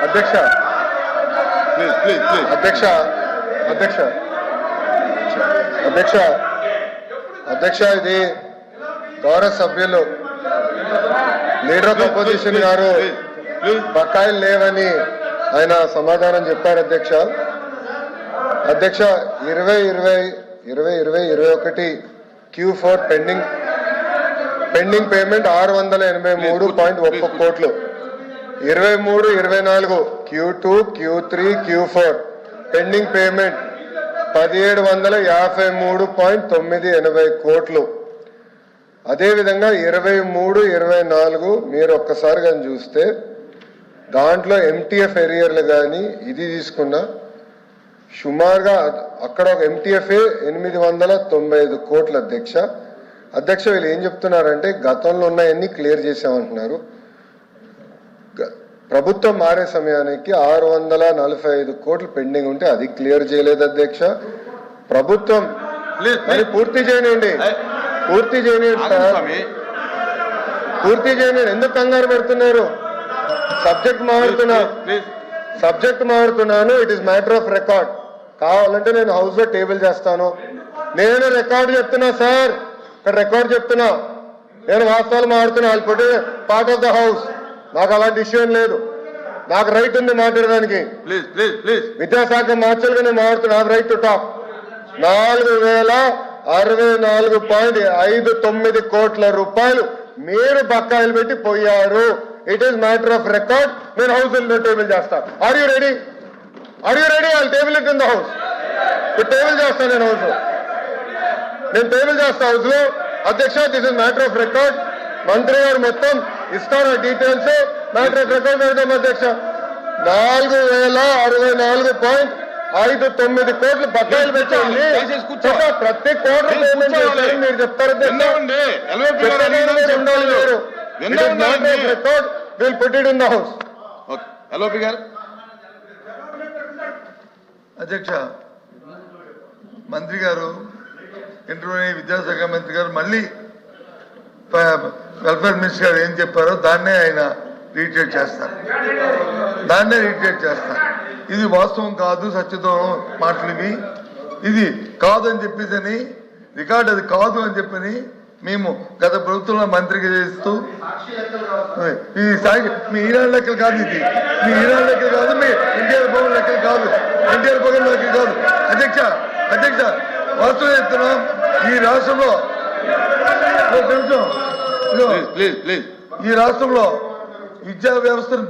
అధ్యక్ష అధ్యక్ష అధ్యక్ష అధ్యక్ష అధ్యక్ష ఇది గౌరవ సభ్యులు లీడర్ ఆఫ్ అపోజిషన్ గారు బకాయిలు లేవని ఆయన సమాధానం చెప్పారు. అధ్యక్ష అధ్యక్ష 2020-2021 Q4 పెండింగ్ పేమెంట్ 683.1 కోట్లు. 23-24 Q2 Q3 Q4 pending payment 1753.980 కోట్లు. అదేవిధంగా 23-24 మీరు ఒక్కసారి కానీ చూస్తే దాంట్లో MTF ఎరియర్లు కానీ ఇది తీసుకున్నా సుమారుగా అక్కడ ఒక MTFఏ 895 కోట్లు. అధ్యక్ష వీళ్ళు ఏం చెప్తున్నారంటే గతంలో ఉన్నాయన్నీ క్లియర్ చేసామంటున్నారు. ప్రభుత్వం మారే సమయానికి 645 కోట్లు పెండింగ్ ఉంటే అది క్లియర్ చేయలేదు. అధ్యక్ష ప్రభుత్వం పూర్తి చేయనండి పూర్తి చేయనండి సార్ పూర్తి చేయనండి. ఎందుకు కంగారు పెడుతున్నారు? సబ్జెక్ట్ మారుతున్నాను. It is matter of record. కావాలంటే నేను హౌస్ లో టేబుల్ చేస్తాను. నేను రికార్డు చెప్తున్నా సార్, ఇక్కడ రికార్డు చెప్తున్నా. నేను వాస్తవాలు మారుతున్నా. I'll put part of the house. నాకు అలాంటి ఇష్యూ ఏం లేదు. నాకు రైట్ ఉంది మాట్లాడడానికి. విద్యాశాఖ మార్చాలుగా నేను మాట్లాడుతున్నా. నాకు రైట్ టు టాక్. 4064.59 కోట్ల రూపాయలు మీరు బకాయిలు పెట్టి పోయారు. It is matter of record. నేను హౌస్ టేబుల్ చేస్తాను. Are you ready? I table it in the house. Table చేస్తాను నేను హౌస్ లో. నేను టేబుల్ చేస్తా హౌస్ లో. అధ్యక్ష this is matter of record. మంత్రి గారు మొత్తం ఇస్తారు డీటెయిల్స్. మ్యాటర్ ఆఫ్ రికార్డ్ పెడతాం అధ్యక్ష. 4064.59 కోట్లు బకాయిలు పెట్టండి. ప్రతి కోట్ల పేమెంట్ చేయాలని మీరు చెప్తారు. ఉండాలి మీరు. Record will put it in the house. అధ్యక్ష మంత్రి గారు ఇంటర్వ్యూ విద్యాశాఖ మంత్రి గారు మళ్ళీ వెల్ఫేర్ మినిస్టర్ గారు ఏం చెప్పారో దాన్నే ఆయన రీట్రేట్ చేస్తారు. ఇది వాస్తవం కాదు, సత్యదూరం మాటలు ఇవి. ఇది కాదు అని చెప్పేసి రికార్డు అది కాదు అని చెప్పని మేము గత ప్రభుత్వంలో మంత్రిగా చేస్తూ మీ ఈనాడు లెక్కలు కాదు, ఇది మీ ఈనాడు లెక్కలు కాదు, మీ ఎన్టీఆర్ భవన్ లెక్కలు కాదు, ఎన్టీఆర్ భవన్ లెక్కలు కాదు. అధ్యక్ష వాస్తవం చెప్తున్నాం. ఈ రాష్ట్రంలో విద్యా వ్యవస్థను